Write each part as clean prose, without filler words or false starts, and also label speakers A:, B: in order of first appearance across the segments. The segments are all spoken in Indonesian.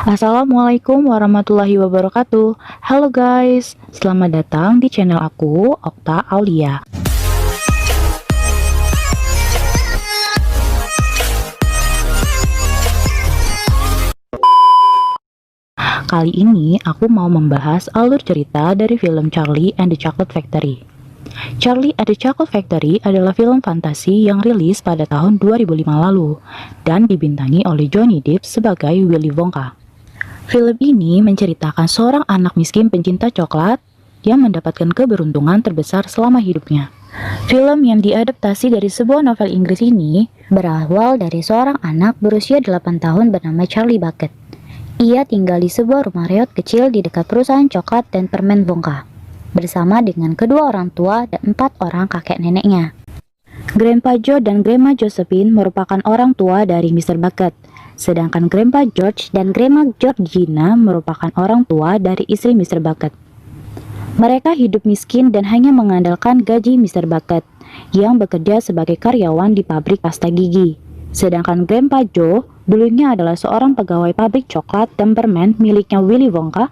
A: Assalamualaikum warahmatullahi wabarakatuh. Halo guys, selamat datang di channel aku, Okta Aulia. Kali ini aku mau membahas alur cerita dari film Charlie and the Chocolate Factory. Charlie and the Chocolate Factory adalah film fantasi yang rilis pada tahun 2005 lalu dan dibintangi oleh Johnny Depp sebagai Willy Wonka. Film ini menceritakan seorang anak miskin pencinta coklat yang mendapatkan keberuntungan terbesar selama hidupnya. Film yang diadaptasi dari sebuah novel Inggris ini berawal dari seorang anak berusia 8 tahun bernama Charlie Bucket. Ia tinggal di sebuah rumah reot kecil di dekat perusahaan coklat dan permen Wonka, bersama dengan kedua orang tua dan 4 orang kakek neneknya. Grandpa Joe dan Grandma Josephine merupakan orang tua dari Mr. Bucket, sedangkan Grandpa George dan Grandma Georgina merupakan orang tua dari istri Mr. Bucket. Mereka hidup miskin dan hanya mengandalkan gaji Mr. Bucket yang bekerja sebagai karyawan di pabrik pasta gigi. Sedangkan Grandpa Joe dulunya adalah seorang pegawai pabrik coklat dan permen miliknya Willy Wonka,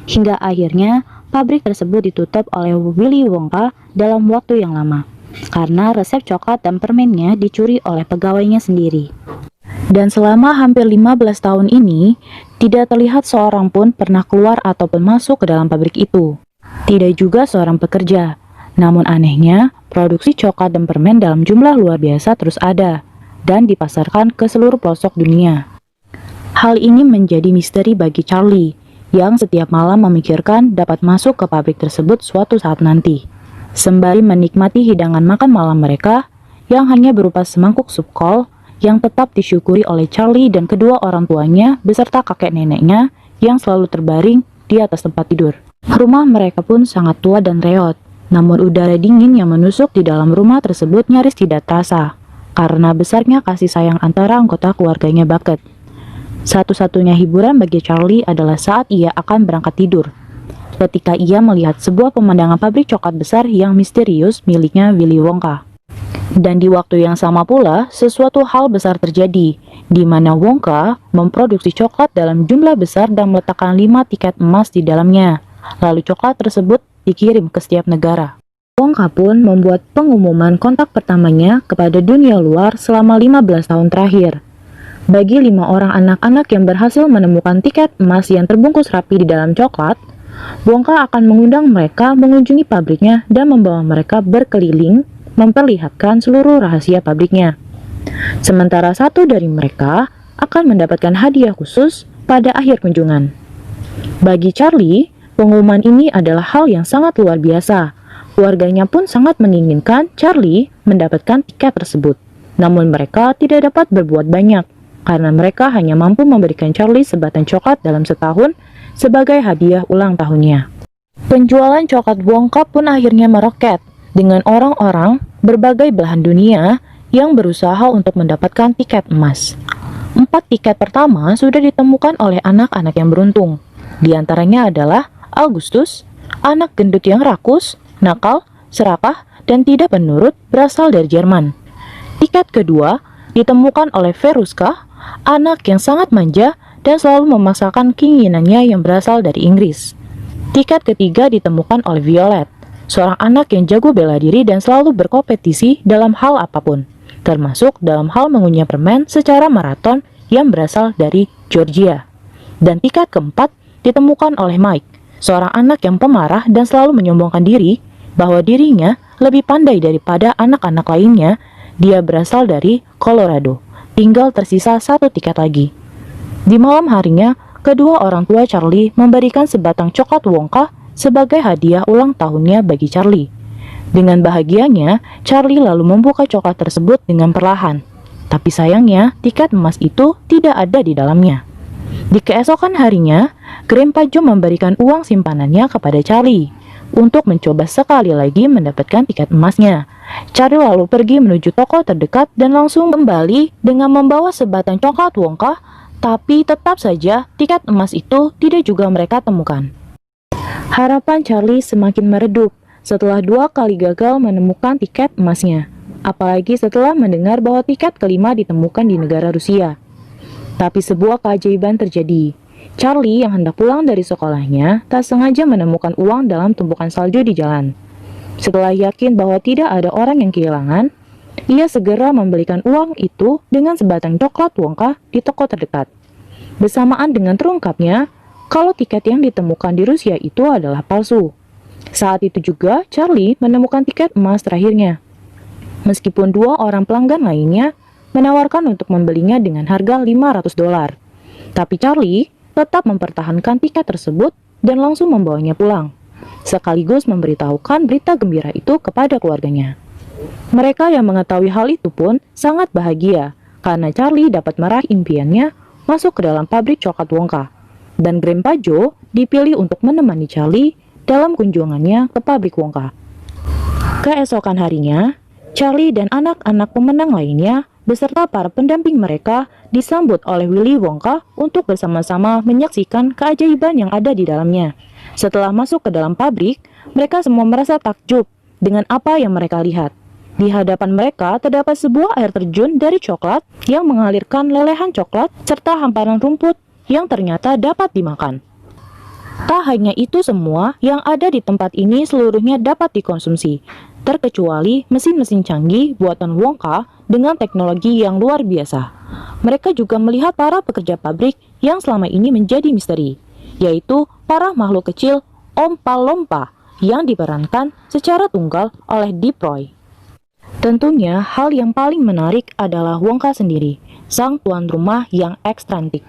A: hingga akhirnya pabrik tersebut ditutup oleh Willy Wonka dalam waktu yang lama karena resep coklat dan permennya dicuri oleh pegawainya sendiri. Dan selama hampir 15 tahun ini, tidak terlihat seorang pun pernah keluar ataupun masuk ke dalam pabrik itu. Tidak juga seorang pekerja. Namun anehnya, produksi coklat dan permen dalam jumlah luar biasa terus ada dan dipasarkan ke seluruh pelosok dunia. Hal ini menjadi misteri bagi Charlie, yang setiap malam memikirkan dapat masuk ke pabrik tersebut suatu saat nanti. Sembari menikmati hidangan makan malam mereka, yang hanya berupa semangkuk sup kol, yang tetap disyukuri oleh Charlie dan kedua orang tuanya beserta kakek neneknya yang selalu terbaring di atas tempat tidur. Rumah mereka pun sangat tua dan reot, namun udara dingin yang menusuk di dalam rumah tersebut nyaris tidak terasa karena besarnya kasih sayang antara anggota keluarganya Bucket. Satu-satunya hiburan bagi Charlie adalah saat ia akan berangkat tidur, ketika ia melihat sebuah pemandangan pabrik coklat besar yang misterius miliknya Willy Wonka. Dan di waktu yang sama pula, sesuatu hal besar terjadi, di mana Wonka memproduksi coklat dalam jumlah besar dan meletakkan 5 tiket emas di dalamnya. Lalu coklat tersebut dikirim ke setiap negara. Wonka pun membuat pengumuman kontak pertamanya kepada dunia luar selama 15 tahun terakhir. Bagi 5 orang anak-anak yang berhasil menemukan tiket emas yang terbungkus rapi di dalam coklat, Wonka akan mengundang mereka mengunjungi pabriknya dan membawa mereka berkeliling memperlihatkan seluruh rahasia pabriknya. Sementara satu dari mereka akan mendapatkan hadiah khusus pada akhir kunjungan. Bagi Charlie, pengumuman ini adalah hal yang sangat luar biasa. Keluarganya pun sangat menginginkan Charlie mendapatkan tiket tersebut. Namun mereka tidak dapat berbuat banyak, karena mereka hanya mampu memberikan Charlie sebatang coklat dalam setahun sebagai hadiah ulang tahunnya. Penjualan coklat Wonka pun akhirnya meroket, dengan orang-orang berbagai belahan dunia yang berusaha untuk mendapatkan tiket emas. 4 tiket pertama sudah ditemukan oleh anak-anak yang beruntung. Di antaranya adalah Augustus, anak gendut yang rakus, nakal, serakah, dan tidak penurut berasal dari Jerman. Tiket kedua ditemukan oleh Veruska, anak yang sangat manja dan selalu memaksakan keinginannya yang berasal dari Inggris. Tiket ketiga ditemukan oleh Violet, seorang anak yang jago bela diri dan selalu berkompetisi dalam hal apapun, termasuk dalam hal mengunyah permen secara maraton yang berasal dari Georgia. Dan tiket keempat ditemukan oleh Mike, seorang anak yang pemarah dan selalu menyombongkan diri bahwa dirinya lebih pandai daripada anak-anak lainnya. Dia berasal dari Colorado. Tinggal tersisa 1 tiket lagi. Di malam harinya, kedua orang tua Charlie memberikan sebatang coklat Wonka sebagai hadiah ulang tahunnya bagi Charlie. Dengan bahagianya, Charlie lalu membuka coklat tersebut dengan perlahan. Tapi sayangnya, tiket emas itu tidak ada di dalamnya. Di keesokan harinya, Grandpa Joe memberikan uang simpanannya kepada Charlie untuk mencoba sekali lagi mendapatkan tiket emasnya. Charlie lalu pergi menuju toko terdekat dan langsung kembali dengan membawa sebatang coklat Wonka, tapi tetap saja tiket emas itu tidak juga mereka temukan. Harapan Charlie semakin meredup setelah 2 kali gagal menemukan tiket emasnya, apalagi setelah mendengar bahwa tiket kelima ditemukan di negara Rusia. Tapi sebuah keajaiban terjadi. Charlie yang hendak pulang dari sekolahnya tak sengaja menemukan uang dalam tumpukan salju di jalan. Setelah yakin bahwa tidak ada orang yang kehilangan, ia segera membelikan uang itu dengan sebatang coklat Wonka di toko terdekat. Bersamaan dengan terungkapnya kalau tiket yang ditemukan di Rusia itu adalah palsu. Saat itu juga Charlie menemukan tiket emas terakhirnya. Meskipun dua orang pelanggan lainnya menawarkan untuk membelinya dengan harga $500. Tapi Charlie tetap mempertahankan tiket tersebut dan langsung membawanya pulang, sekaligus memberitahukan berita gembira itu kepada keluarganya. Mereka yang mengetahui hal itu pun sangat bahagia karena Charlie dapat meraih impiannya masuk ke dalam pabrik coklat Wonka, dan Grandpa Joe dipilih untuk menemani Charlie dalam kunjungannya ke pabrik Wonka. Keesokan harinya, Charlie dan anak-anak pemenang lainnya beserta para pendamping mereka disambut oleh Willy Wonka untuk bersama-sama menyaksikan keajaiban yang ada di dalamnya. Setelah masuk ke dalam pabrik, mereka semua merasa takjub dengan apa yang mereka lihat. Di hadapan mereka terdapat sebuah air terjun dari coklat yang mengalirkan lelehan coklat serta hamparan rumput yang ternyata dapat dimakan. Tak hanya itu semua, yang ada di tempat ini seluruhnya dapat dikonsumsi, terkecuali mesin-mesin canggih buatan Wonka dengan teknologi yang luar biasa. Mereka juga melihat para pekerja pabrik yang selama ini menjadi misteri, yaitu para makhluk kecil Oompa-Loompa yang diperankan secara tunggal oleh Deep Roy. Tentunya hal yang paling menarik adalah Wonka sendiri, sang tuan rumah yang ekstrantik.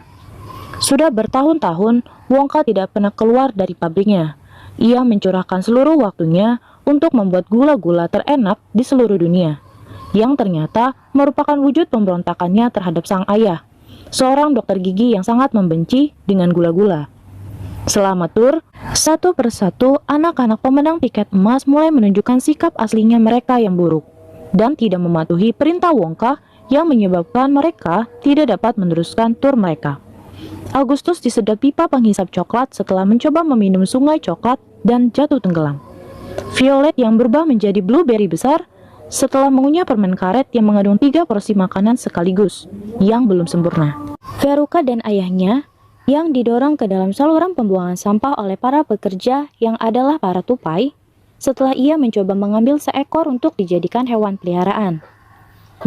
A: Sudah bertahun-tahun Wonka tidak pernah keluar dari pabriknya. Ia mencurahkan seluruh waktunya untuk membuat gula-gula terenak di seluruh dunia, yang ternyata merupakan wujud pemberontakannya terhadap sang ayah, seorang dokter gigi yang sangat membenci dengan gula-gula. Selama tur, satu persatu anak-anak pemenang tiket emas mulai menunjukkan sikap aslinya mereka yang buruk, dan tidak mematuhi perintah Wonka yang menyebabkan mereka tidak dapat meneruskan tur mereka. Agustus disedot pipa penghisap coklat setelah mencoba meminum sungai coklat dan jatuh tenggelam. Violet yang berubah menjadi blueberry besar setelah mengunyah permen karet yang mengandung 3 porsi makanan sekaligus yang belum sempurna. Veruca dan ayahnya yang didorong ke dalam saluran pembuangan sampah oleh para pekerja yang adalah para tupai setelah ia mencoba mengambil seekor untuk dijadikan hewan peliharaan.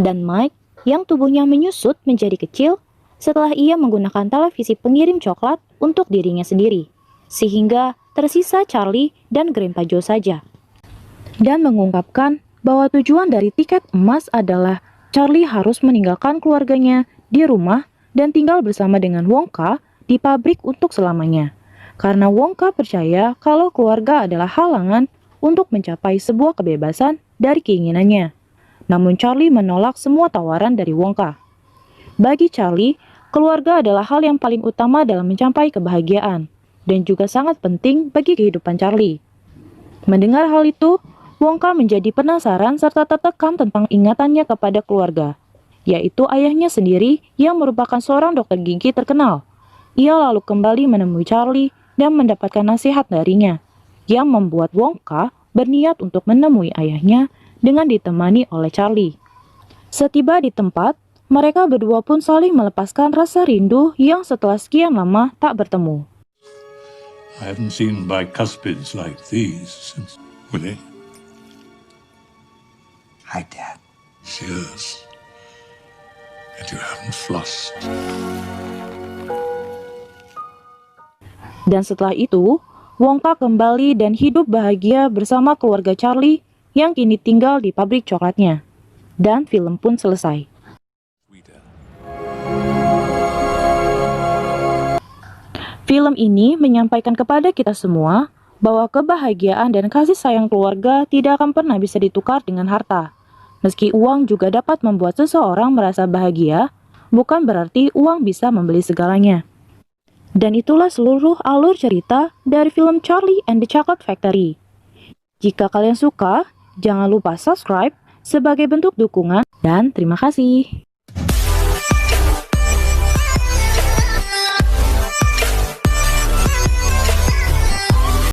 A: Dan Mike yang tubuhnya menyusut menjadi kecil setelah ia menggunakan televisi pengirim coklat untuk dirinya sendiri, sehingga tersisa Charlie dan Grandpa Joe saja. Dan mengungkapkan bahwa tujuan dari tiket emas adalah Charlie harus meninggalkan keluarganya di rumah dan tinggal bersama dengan Wonka di pabrik untuk selamanya. Karena Wonka percaya kalau keluarga adalah halangan untuk mencapai sebuah kebebasan dari keinginannya. Namun Charlie menolak semua tawaran dari Wonka. Bagi Charlie, keluarga adalah hal yang paling utama dalam mencapai kebahagiaan, dan juga sangat penting bagi kehidupan Charlie. Mendengar hal itu, Wonka menjadi penasaran serta tertekan tentang ingatannya kepada keluarga, yaitu ayahnya sendiri yang merupakan seorang dokter gigi terkenal. Ia lalu kembali menemui Charlie dan mendapatkan nasihat darinya, yang membuat Wonka berniat untuk menemui ayahnya dengan ditemani oleh Charlie. Setiba di tempat, mereka berdua pun saling melepaskan rasa rindu yang setelah sekian lama tak bertemu.
B: I haven't seen bicuspids like these since... Willie?
C: Hi, Dad.
B: Yes. And you haven't flossed.
A: Dan setelah itu, Wonka kembali dan hidup bahagia bersama keluarga Charlie yang kini tinggal di pabrik coklatnya. Dan film pun selesai. Film ini menyampaikan kepada kita semua bahwa kebahagiaan dan kasih sayang keluarga tidak akan pernah bisa ditukar dengan harta. Meski uang juga dapat membuat seseorang merasa bahagia, bukan berarti uang bisa membeli segalanya. Dan itulah seluruh alur cerita dari film Charlie and the Chocolate Factory. Jika kalian suka, jangan lupa subscribe sebagai bentuk dukungan, dan terima kasih.